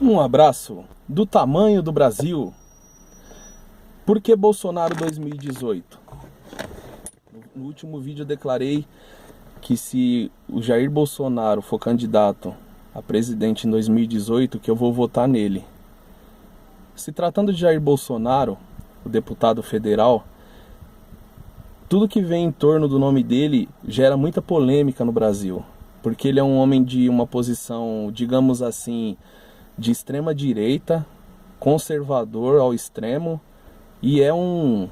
Um abraço do tamanho do Brasil. Por que Bolsonaro 2018? No último vídeo eu declarei que se o Jair Bolsonaro for candidato a presidente em 2018, que eu vou votar nele. Se tratando de Jair Bolsonaro, o deputado federal, tudo que vem em torno do nome dele gera muita polêmica no Brasil, porque ele é um homem de uma posição, digamos assim, de extrema direita, conservador ao extremo, e é um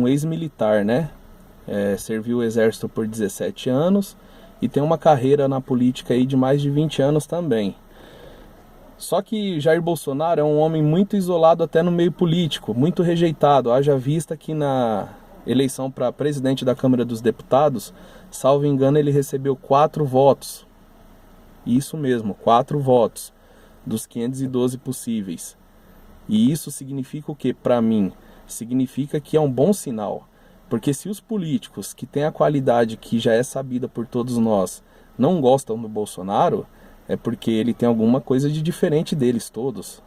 ex-militar, né? Serviu o exército por 17 anos e tem uma carreira na política aí de mais de 20 anos também. Só que Jair Bolsonaro é um homem muito isolado até no meio político, muito rejeitado. Haja vista que na eleição para presidente da Câmara dos Deputados, salvo engano, ele recebeu 4 votos. Isso mesmo, 4 votos dos 512 possíveis. E isso significa o que para mim? Significa que é um bom sinal. Porque se os políticos que têm a qualidade que já é sabida por todos nós não gostam do Bolsonaro, é porque ele tem alguma coisa de diferente deles todos,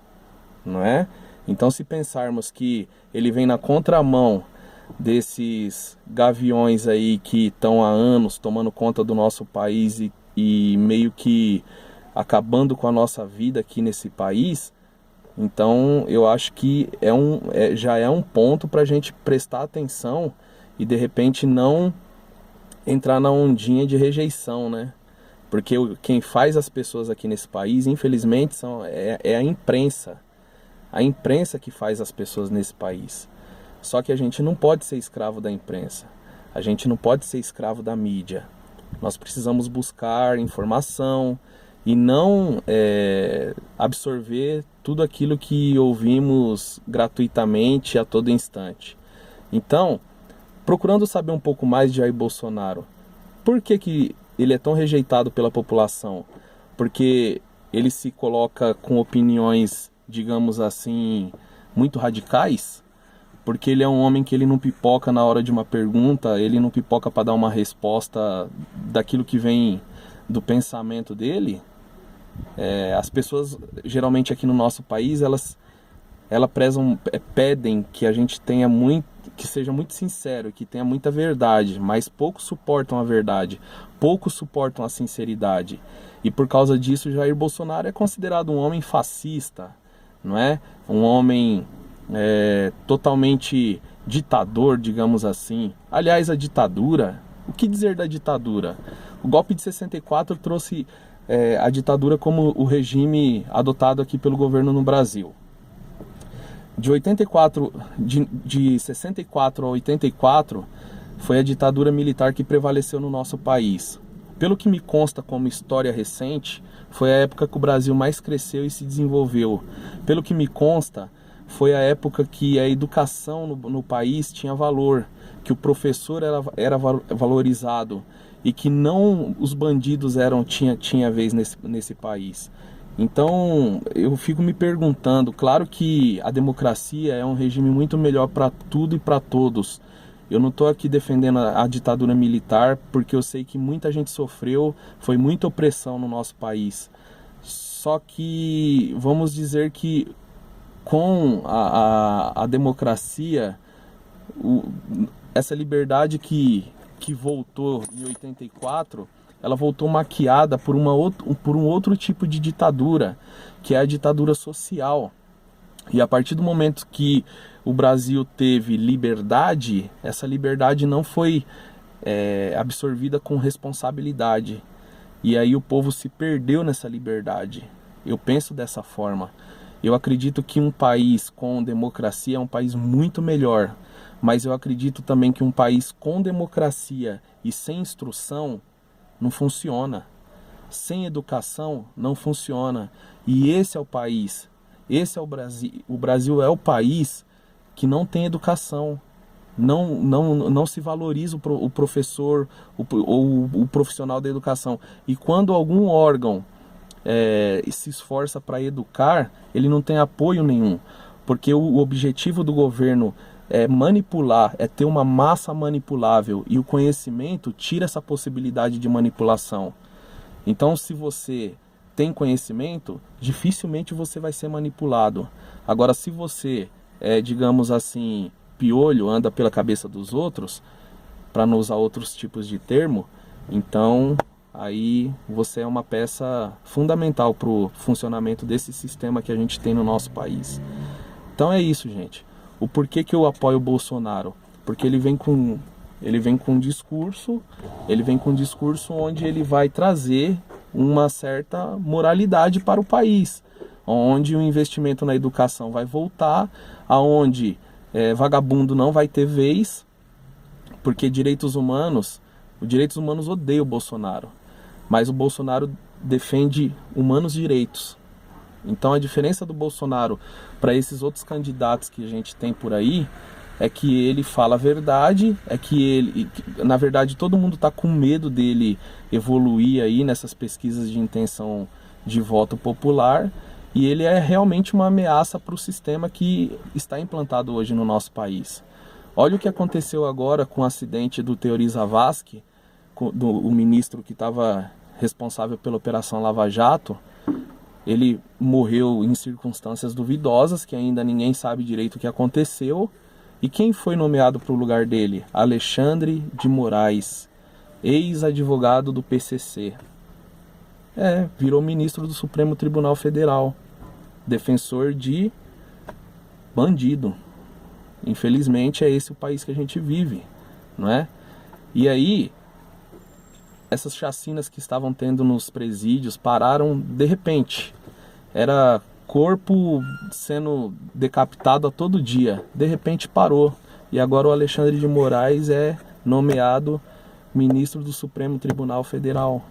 não é? Então, se pensarmos que ele vem na contramão desses gaviões aí que estão há anos tomando conta do nosso país e meio que acabando com a nossa vida aqui nesse país, então eu acho que já é um ponto para a gente prestar atenção e de repente não entrar na ondinha de rejeição, né? Porque quem faz as pessoas aqui nesse país, infelizmente, é a imprensa. A imprensa que faz as pessoas nesse país. Só que a gente não pode ser escravo da imprensa. A gente não pode ser escravo da mídia. Nós precisamos buscar informação e não absorver tudo aquilo que ouvimos gratuitamente a todo instante. Então, procurando saber um pouco mais de Jair Bolsonaro, por que ele é tão rejeitado pela população? Porque ele se coloca com opiniões, digamos assim, muito radicais? Porque ele é um homem que ele não pipoca na hora de uma pergunta, ele não pipoca para dar uma resposta daquilo que vem do pensamento dele? As pessoas, geralmente aqui no nosso país, elas pedem que a gente tenha que seja muito sincero, que tenha muita verdade, mas poucos suportam a verdade, poucos suportam a sinceridade. E por causa disso, Jair Bolsonaro é considerado um homem fascista, não é? Um homem totalmente ditador, digamos assim. Aliás, a ditadura, o que dizer da ditadura? O golpe de 64 trouxe a ditadura como o regime adotado aqui pelo governo no Brasil. De 64 a 84 foi a ditadura militar que prevaleceu no nosso país. Pelo que me consta como história recente, foi a época que o Brasil mais cresceu e se desenvolveu. Pelo que me consta, foi a época que a educação no país tinha valor, que o professor era valorizado e que não os bandidos tinha vez nesse país. Então, eu fico me perguntando, claro que a democracia é um regime muito melhor para tudo e para todos. Eu não estou aqui defendendo a ditadura militar, porque eu sei que muita gente sofreu, foi muita opressão no nosso país. Só que, vamos dizer que com a democracia, essa liberdade que voltou em 84... ela voltou maquiada por um outro tipo de ditadura, que é a ditadura social. E a partir do momento que o Brasil teve liberdade, essa liberdade não foi absorvida com responsabilidade. E aí o povo se perdeu nessa liberdade. Eu penso dessa forma. Eu acredito que um país com democracia é um país muito melhor. Mas eu acredito também que um país com democracia e sem instrução não funciona. Sem educação não funciona. E esse é o país. Esse é o Brasil. O Brasil é o país que não tem educação. Não se valoriza o professor ou o profissional da educação. E quando algum órgão se esforça para educar, ele não tem apoio nenhum. Porque o objetivo do governo é manipular, é ter uma massa manipulável, e o conhecimento tira essa possibilidade de manipulação. Então, se você tem conhecimento, dificilmente você vai ser manipulado. Agora, se você digamos assim, piolho, anda pela cabeça dos outros, para não usar outros tipos de termo, então aí você é uma peça fundamental para o funcionamento desse sistema que a gente tem no nosso país. Então é isso, gente. O porquê que eu apoio o Bolsonaro? Porque ele vem com um discurso onde ele vai trazer uma certa moralidade para o país, onde o investimento na educação vai voltar, aonde vagabundo não vai ter vez, porque direitos humanos odeia o Bolsonaro, mas o Bolsonaro defende humanos direitos. Então a diferença do Bolsonaro para esses outros candidatos que a gente tem por aí é que ele fala a verdade, na verdade todo mundo está com medo dele evoluir aí nessas pesquisas de intenção de voto popular, e ele é realmente uma ameaça para o sistema que está implantado hoje no nosso país. Olha o que aconteceu agora com o acidente do Teori Zavascki, o ministro que estava responsável pela Operação Lava Jato. Ele morreu em circunstâncias duvidosas, que ainda ninguém sabe direito o que aconteceu. E quem foi nomeado para o lugar dele? Alexandre de Moraes, ex-advogado do PCC. Virou ministro do Supremo Tribunal Federal, defensor de bandido. Infelizmente é esse o país que a gente vive, não é? E aí, essas chacinas que estavam tendo nos presídios pararam de repente. Era corpo sendo decapitado a todo dia. De repente parou. E agora o Alexandre de Moraes é nomeado ministro do Supremo Tribunal Federal.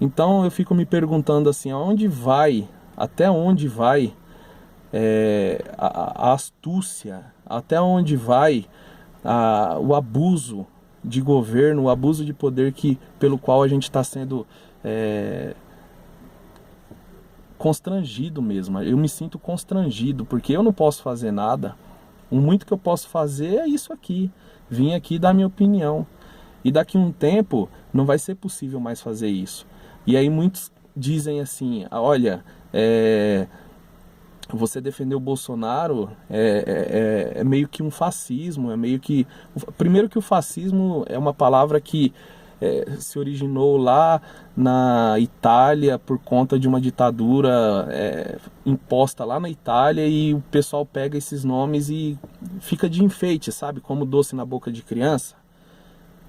Então eu fico me perguntando assim, até onde vai a astúcia, até onde vai o abuso de governo, o abuso de poder pelo qual a gente está sendo constrangido mesmo. Eu me sinto constrangido, porque eu não posso fazer nada. O muito que eu posso fazer é isso aqui. Vim aqui dar minha opinião. E daqui a um tempo não vai ser possível mais fazer isso. E aí muitos dizem assim, olha, você defender o Bolsonaro é meio que um fascismo, primeiro que o fascismo é uma palavra que se originou lá na Itália por conta de uma ditadura imposta lá na Itália, e o pessoal pega esses nomes e fica de enfeite, sabe, como doce na boca de criança.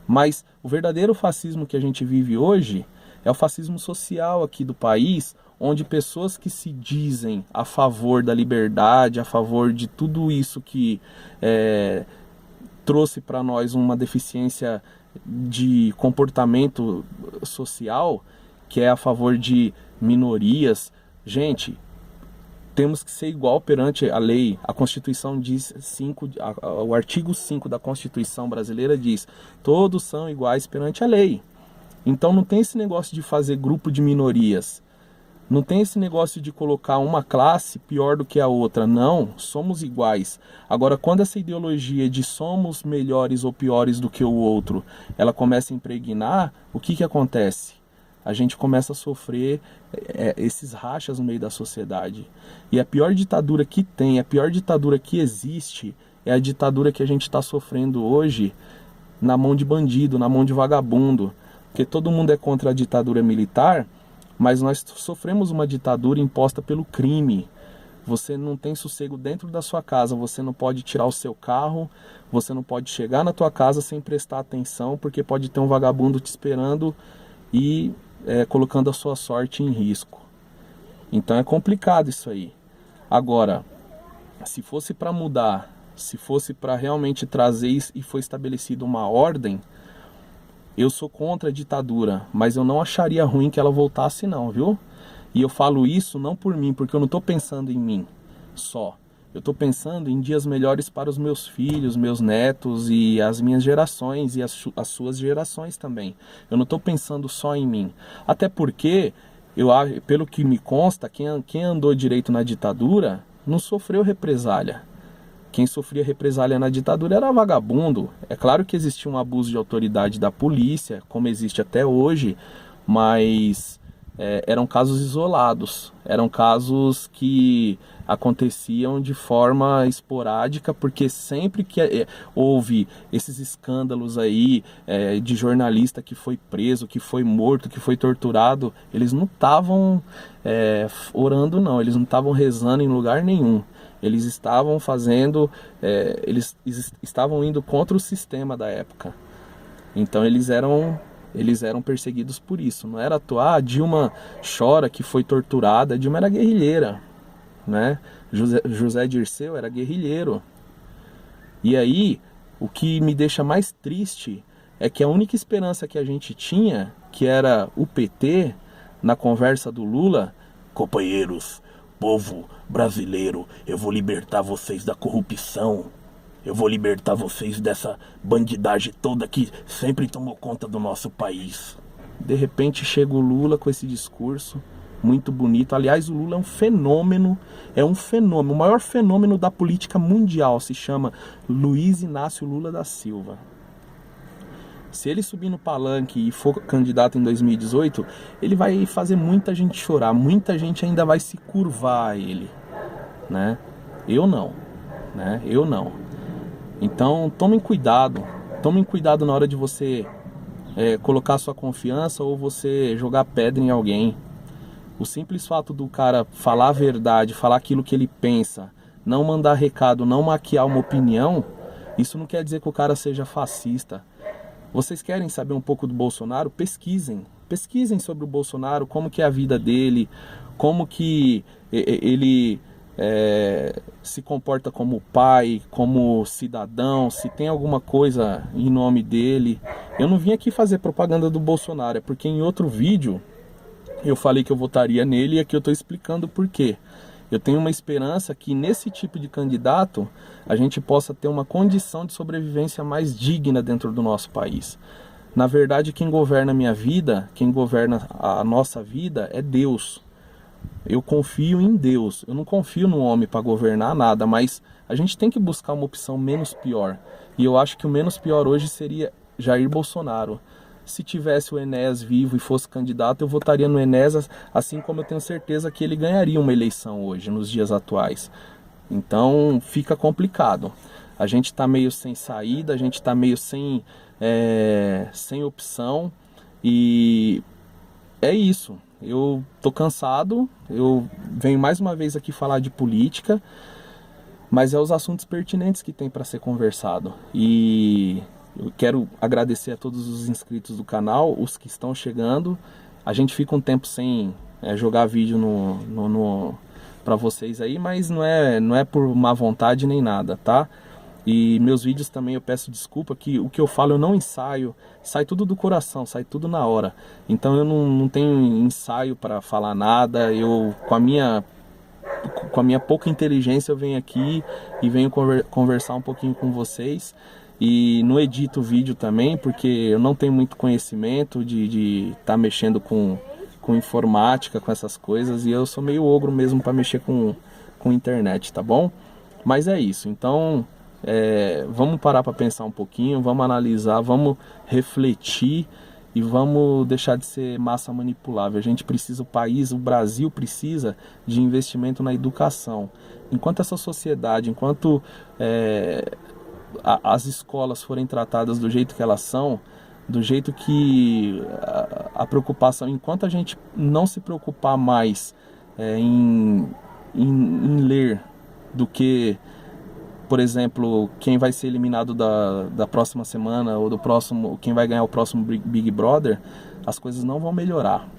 Mas o verdadeiro fascismo que a gente vive hoje é o fascismo social aqui do país, onde pessoas que se dizem a favor da liberdade, a favor de tudo isso que trouxe para nós uma deficiência de comportamento social, que é a favor de minorias. Gente, temos que ser igual perante a lei. A Constituição diz, o artigo 5 da Constituição brasileira diz, todos são iguais perante a lei. Então não tem esse negócio de fazer grupo de minorias. Não tem esse negócio de colocar uma classe pior do que a outra. Não, somos iguais. Agora, quando essa ideologia de somos melhores ou piores do que o outro, ela começa a impregnar, o que acontece? A gente começa a sofrer esses rachas no meio da sociedade. E a pior ditadura que tem, a pior ditadura que existe, é a ditadura que a gente está sofrendo hoje na mão de bandido, na mão de vagabundo. Porque todo mundo é contra a ditadura militar, mas nós sofremos uma ditadura imposta pelo crime. Você não tem sossego dentro da sua casa, você não pode tirar o seu carro, você não pode chegar na tua casa sem prestar atenção, porque pode ter um vagabundo te esperando e colocando a sua sorte em risco. Então é complicado isso aí. Agora, se fosse para mudar, se fosse para realmente trazer isso e foi estabelecida uma ordem, eu sou contra a ditadura, mas eu não acharia ruim que ela voltasse não, viu? E eu falo isso não por mim, porque eu não estou pensando em mim só. Eu estou pensando em dias melhores para os meus filhos, meus netos e as minhas gerações e as suas gerações também. Eu não estou pensando só em mim. Até porque, pelo que me consta, quem andou direito na ditadura não sofreu represália. Quem sofria represália na ditadura era vagabundo. É claro que existia um abuso de autoridade da polícia, como existe até hoje, mas eram casos isolados, eram casos que aconteciam de forma esporádica, porque sempre que houve esses escândalos aí de jornalista que foi preso, que foi morto, que foi torturado, eles não estavam orando não, eles não estavam rezando em lugar nenhum. Eles estavam fazendo, eles estavam indo contra o sistema da época. Então eles eram perseguidos por isso. Não era à toa, Dilma chora que foi torturada. Dilma era guerrilheira, né? José Dirceu era guerrilheiro. E aí, o que me deixa mais triste é que a única esperança que a gente tinha, que era o PT, na conversa do Lula, companheiros, povo brasileiro, eu vou libertar vocês da corrupção. Eu vou libertar vocês dessa bandidagem toda que sempre tomou conta do nosso país. De repente chega o Lula com esse discurso muito bonito. Aliás, o Lula é um fenômeno. O maior fenômeno da política mundial. Se chama Luiz Inácio Lula da Silva. Se ele subir no palanque e for candidato em 2018, ele vai fazer muita gente chorar. Muita gente ainda vai se curvar a ele, né? Eu não. Então tomem cuidado na hora de você colocar sua confiança ou você jogar pedra em alguém. O simples fato do cara falar a verdade, falar aquilo que ele pensa, não mandar recado, não maquiar uma opinião, isso não quer dizer que o cara seja fascista. Vocês querem saber um pouco do Bolsonaro? Pesquisem sobre o Bolsonaro, como que é a vida dele, como que ele se comporta como pai, como cidadão, se tem alguma coisa em nome dele. Eu não vim aqui fazer propaganda do Bolsonaro, é porque em outro vídeo eu falei que eu votaria nele e aqui eu estou explicando por quê. Eu tenho uma esperança que nesse tipo de candidato a gente possa ter uma condição de sobrevivência mais digna dentro do nosso país. Na verdade, quem governa a minha vida, quem governa a nossa vida é Deus. Eu confio em Deus, eu não confio no homem para governar nada, mas a gente tem que buscar uma opção menos pior. E eu acho que o menos pior hoje seria Jair Bolsonaro. Se tivesse o Enéas vivo e fosse candidato, eu votaria no Enéas, assim como eu tenho certeza que ele ganharia uma eleição hoje, nos dias atuais. Então fica complicado. A gente está meio sem saída, a gente está meio sem opção e é isso. Eu tô cansado, eu venho mais uma vez aqui falar de política, mas é os assuntos pertinentes que tem para ser conversado. E eu quero agradecer a todos os inscritos do canal, os que estão chegando. A gente fica um tempo sem jogar vídeo para vocês aí, mas não é por má vontade nem nada, tá? E meus vídeos também eu peço desculpa que o que eu falo eu não ensaio, sai tudo do coração, sai tudo na hora. Então eu não tenho ensaio para falar nada, eu com a minha pouca inteligência eu venho aqui e venho conversar um pouquinho com vocês. E não edito vídeo também, porque eu não tenho muito conhecimento de estar mexendo com informática, com essas coisas, e eu sou meio ogro mesmo para mexer com internet, tá bom? Mas é isso, então vamos parar para pensar um pouquinho, vamos analisar, vamos refletir e vamos deixar de ser massa manipulável. A gente precisa, o Brasil precisa de investimento na educação. Enquanto essa sociedade, enquanto as escolas forem tratadas do jeito que elas são, do jeito que a preocupação, enquanto a gente não se preocupar mais em ler do que, por exemplo, quem vai ser eliminado da próxima semana ou quem vai ganhar o próximo Big Brother, as coisas não vão melhorar.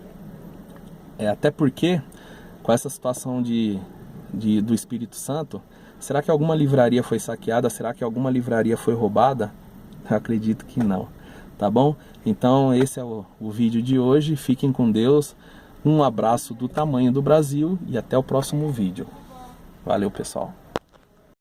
Até porque, com essa situação do Espírito Santo, será que alguma livraria foi saqueada? Será que alguma livraria foi roubada? Eu acredito que não, tá bom? Então esse é o vídeo de hoje, fiquem com Deus, um abraço do tamanho do Brasil e até o próximo vídeo. Valeu, pessoal!